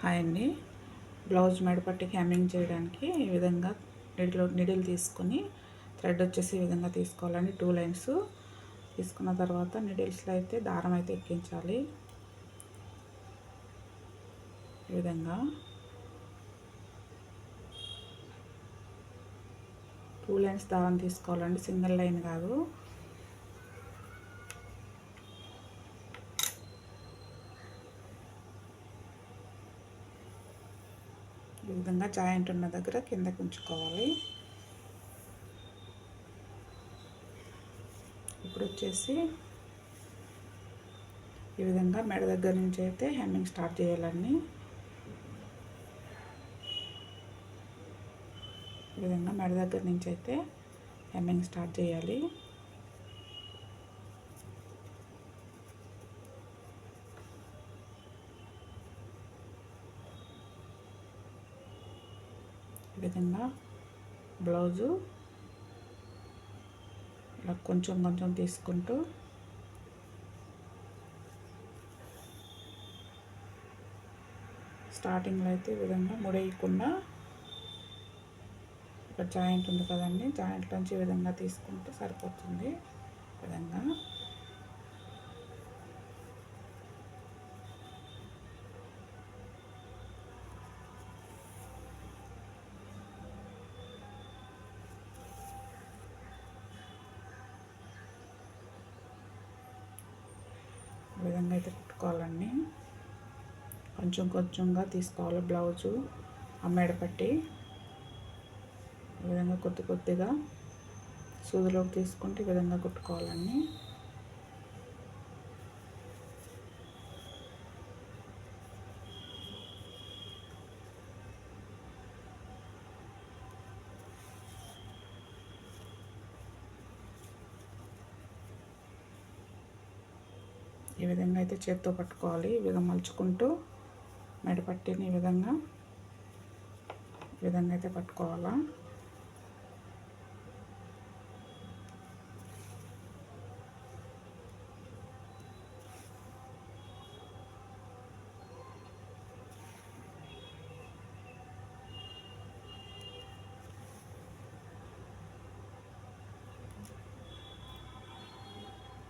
Hi అండి. Blouse మెడపట్టికి hemming చేయడానికి ఈ విధంగా నిడిల్ తీసుకొని థ్రెడ్ వచ్చేసి ఈ విధంగా తీసుకోవాలండి. 2 లైన్స్ తీసుకున్న తర్వాత నిడిల్స్లో అయితే దారం అయితే ఎక్కించాలి. ఈ విధంగా 2 లైన్స్ దారం తీసుకోవాలండి, సింగిల్ లైన్ కాదు. ఈ విధంగా జాయింట్ ఉన్న దగ్గర కిందకి ఉంచుకోవాలి. ఇప్పుడు వచ్చేసి ఈ విధంగా మెడ దగ్గర నుంచి అయితే హెమ్మింగ్ స్టార్ట్ చేయాలండి. ఈ విధంగా మెడ దగ్గర నుంచి అయితే హెమ్మింగ్ స్టార్ట్ చేయాలి. ఈ విధంగా బ్లౌజు ఇలా కొంచెం కొంచెం తీసుకుంటూ స్టార్టింగ్లో అయితే ఈ విధంగా ముడేయకుండా ఇక్కడ జాయింట్ ఉంది కదండి, జాయింట్ నుంచి ఈ విధంగా తీసుకుంటే సరిపోతుంది. ఈ విధంగా అయితే కుట్టుకోవాలండి. కొంచెం కొంచెంగా తీసుకోవాలి బ్లౌజు మెడ పట్టి. ఈ విధంగా కొద్ది కొద్దిగా సూదిలోకి తీసుకుంటే ఈ విధంగా కుట్టుకోవాలండి. ఈ విధంగా అయితే చేత్తో పట్టుకోవాలి. ఈ విధంగా మలుచుకుంటూ మెడ పట్టిని ఈ విధంగా అయితే పట్టుకోవాలా.